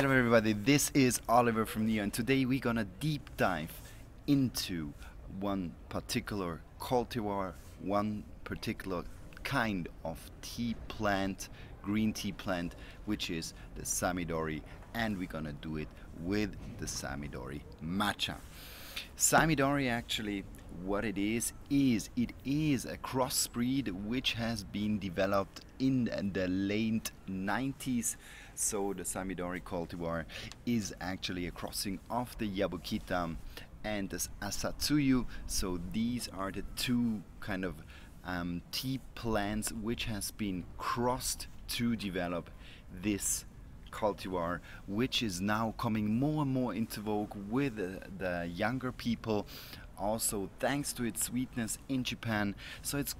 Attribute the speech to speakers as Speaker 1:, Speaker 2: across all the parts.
Speaker 1: Hello everybody, this is Oliver from Neo, and today we're gonna deep dive into one particular cultivar, one particular kind of tea plant, green tea plant, which is the Saemidori, and we're gonna do it with the Saemidori Matcha. Saemidori, actually, what it is it is a crossbreed which has been developed in the late 90s. So the Saemidori cultivar is actually a crossing of the Yabukita and the Asatsuyu. So these are the two kind of tea plants which has been crossed to develop this cultivar, which is now coming more and more into vogue with the younger people, also thanks to its sweetness in Japan. So it's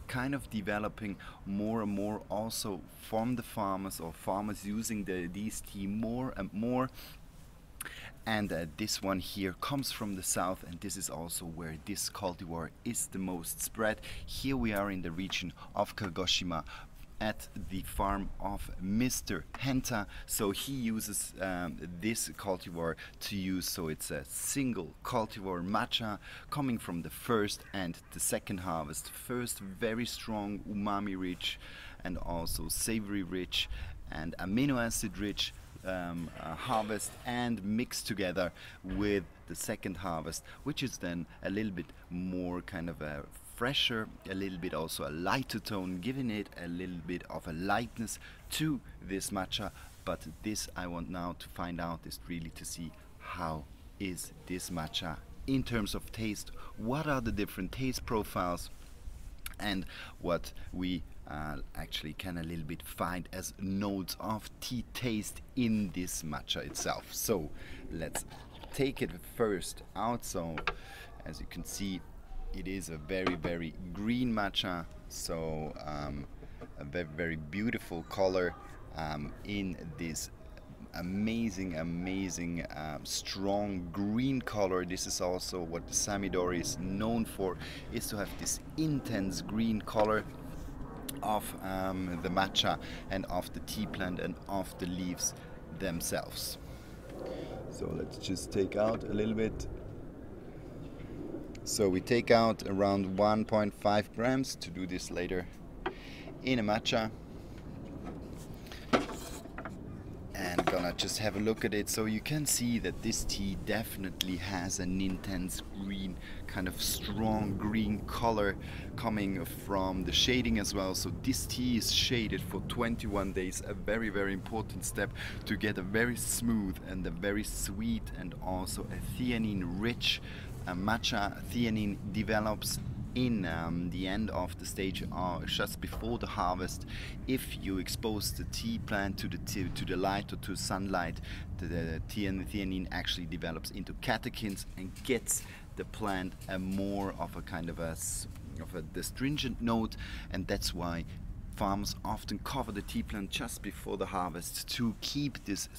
Speaker 1: kind of developing more and more also from the farmers, or farmers using these tea more and more. And this one here comes from the south, and this is also where this cultivar is the most spread. Here we are in the region of Kagoshima at the farm of Mr. Henta. So he uses this cultivar to use, so it's a single cultivar matcha coming from the first and the second harvest. First very strong umami rich and also savory rich and amino acid rich harvest, and mixed together with the second harvest, which is then a little bit more kind of a fresher, a little bit also a lighter tone, giving it a little bit of a lightness to this matcha. But this I want now to find out is really to see how is this matcha in terms of taste, what are the different taste profiles, and what we actually can a little bit find as notes of tea taste in this matcha itself. So let's take it first out. So as you can see, it is a very green matcha, so a very beautiful color in this amazing strong green color. This is also what the Saemidori is known for, is to have this intense green color of the matcha and of the tea plant and of the leaves themselves. So let's just take out a little bit. So we take out around 1.5 grams to do this later in a matcha, and gonna just have a look at it. So you can see that this tea definitely has an intense green, kind of strong green color coming from the shading as well. So this tea is shaded for 21 days, a very important step to get a very smooth and a very sweet and also a theanine rich matcha. Theanine develops in the end of the stage, just before the harvest. If you expose the tea plant to the light or to sunlight, the theanine actually develops into catechins and gets the plant a more of a kind of a astringent note, and that's why farmers often cover the tea plant just before the harvest to keep this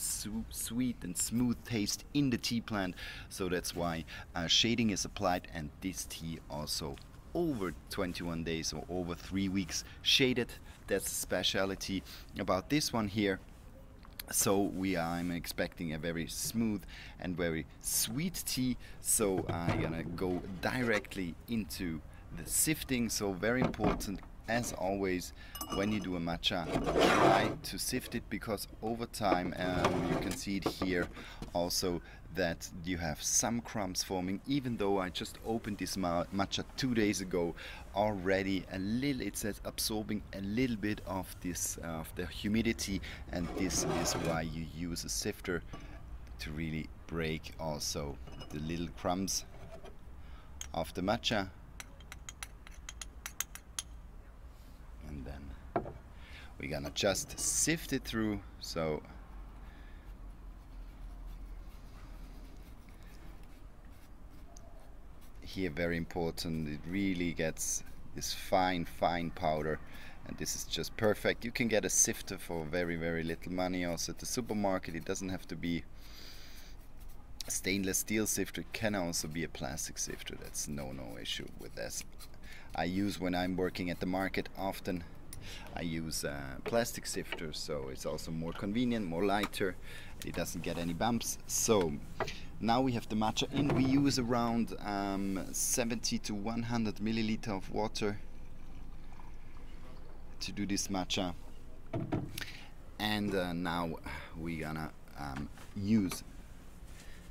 Speaker 1: sweet and smooth taste in the tea plant. So that's why shading is applied, and this tea also over 21 days or over 3 weeks shaded. That's the speciality about this one here. So I'm expecting a very smooth and very sweet tea. So I'm gonna go directly into the sifting. So very important, as always, when you do a matcha, try to sift it, because over time, you can see it here also, that you have some crumbs forming. Even though I just opened this matcha 2 days ago, already it's absorbing a little bit of this of the humidity, and this is why you use a sifter to really break also the little crumbs of the matcha. And then we're gonna just sift it through. So here, very important, it really gets this fine powder, and this is just perfect. You can get a sifter for very little money also at the supermarket. It doesn't have to be a stainless steel sifter, it can also be a plastic sifter. That's no issue with this. I use, when I'm working at the market, often I use plastic sifters, so it's also more convenient, more lighter, it doesn't get any bumps. So now we have the matcha in. We use around 70 to 100 milliliter of water to do this matcha. And now we're gonna use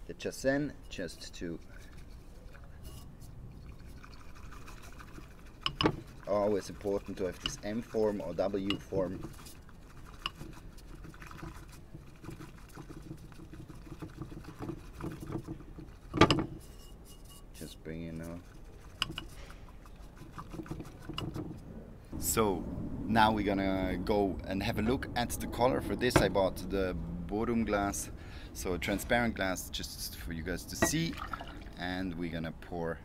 Speaker 1: the chasen just to always important to have this M form or W form. Just bring it now. So now we're gonna go and have a look at the color. For this I bought the Borum glass, so a transparent glass just for you guys to see, and we're gonna pour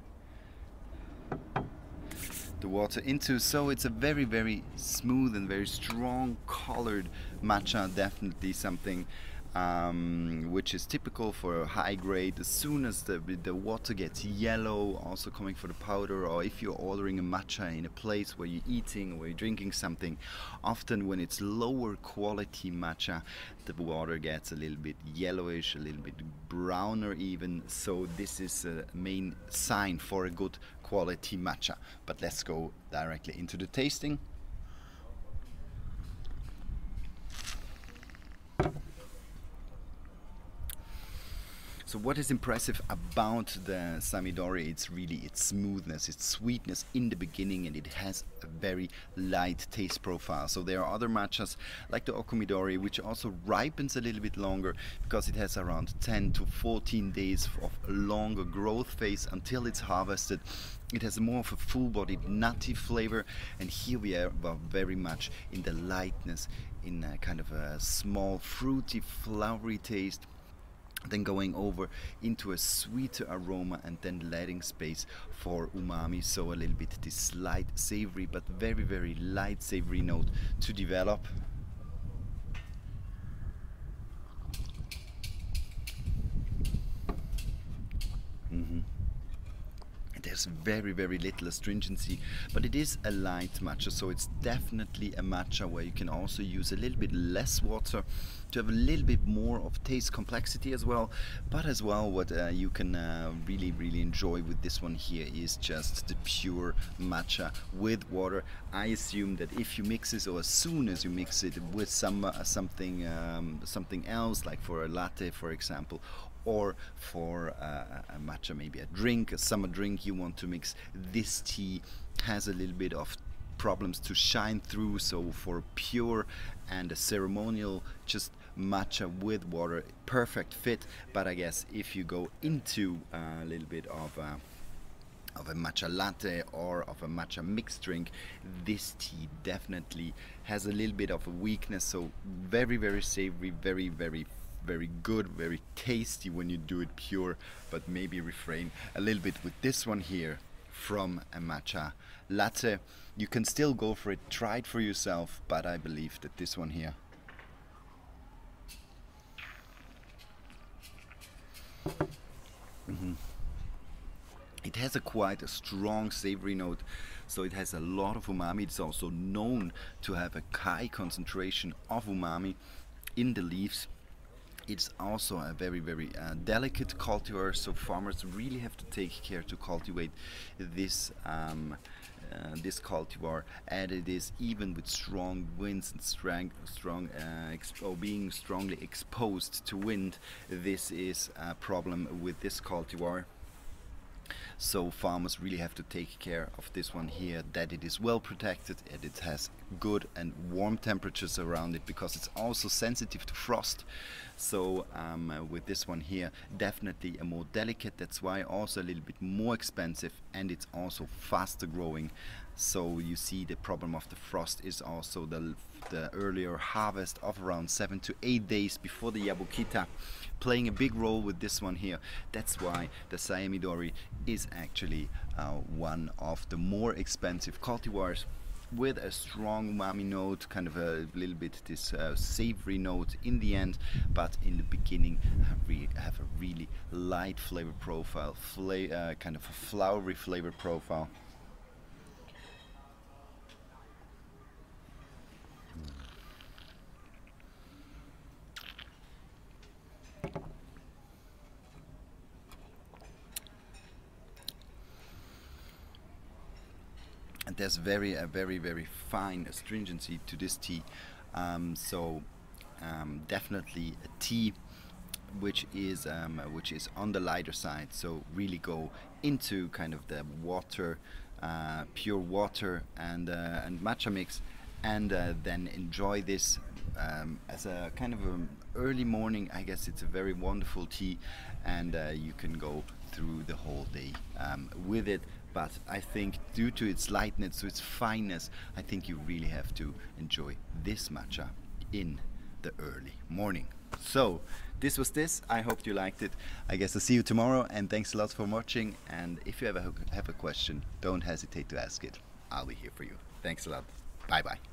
Speaker 1: the water into. So it's a very, very smooth and very strong colored matcha, definitely something which is typical for a high grade. As soon as the water gets yellow, also coming for the powder, or if you're ordering a matcha in a place where you're eating or where you're drinking something, often when it's lower quality matcha, the water gets a little bit yellowish, a little bit browner even. So this is a main sign for a good quality matcha. But let's go directly into the tasting. So what is impressive about the Saemidori, it's really its smoothness, its sweetness in the beginning, and it has a very light taste profile. So there are other matchas like the Okumidori, which also ripens a little bit longer because it has around 10 to 14 days of a longer growth phase until it's harvested. It has more of a full-bodied nutty flavor, and here we are very much in the lightness, in a kind of a small fruity flowery taste, then going over into a sweeter aroma, and then letting space for umami, so a little bit this light savory but very, very light savory note to develop. There's very, very little astringency, but it is a light matcha, so it's definitely a matcha where you can also use a little bit less water to have a little bit more of taste complexity as well. But as well, what you can really, really enjoy with this one here is just the pure matcha with water. I assume that if you mix this, or as soon as you mix it with something else, like for a latte, for example, or for a matcha, maybe a drink, a summer drink you want to mix, this tea has a little bit of problems to shine through. So for pure and a ceremonial just matcha with water, perfect fit. But I guess if you go into a little bit of a matcha latte or of a matcha mixed drink, this tea definitely has a little bit of a weakness. So very, very savory, very, very, very good, very tasty when you do it pure, but maybe refrain a little bit with this one here from a matcha latte. You can still go for it, try it for yourself, but I believe that this one here it has quite a strong savory note, so it has a lot of umami. It's also known to have a high concentration of umami in the leaves. It's also a very, very delicate cultivar, so farmers really have to take care to cultivate this this cultivar, and it is even with strong winds and being strongly exposed to wind. This is a problem with this cultivar. So farmers really have to take care of this one here, that it is well protected and it has good and warm temperatures around it, because it's also sensitive to frost. So with this one here, definitely a more delicate, that's why also a little bit more expensive, and it's also faster growing. So you see the problem of the frost is also the earlier harvest of around 7 to 8 days before the Yabukita, playing a big role with this one here. That's why the Saemidori is actually one of the more expensive cultivars, with a strong umami note, kind of a little bit this savory note in the end, but in the beginning have a really light flavor profile, kind of a flowery flavor profile. there's a very fine astringency to this tea. So definitely a tea which is on the lighter side. So really go into kind of the water, pure water and matcha mix, and then enjoy this as a kind of an early morning. I guess it's a very wonderful tea, and you can go through the whole day with it. But I think due to its lightness, to its fineness, I think you really have to enjoy this matcha in the early morning. So this was this. I hope you liked it. I guess I'll see you tomorrow, and thanks a lot for watching. And if you ever have a question, don't hesitate to ask it. I'll be here for you. Thanks a lot. Bye bye.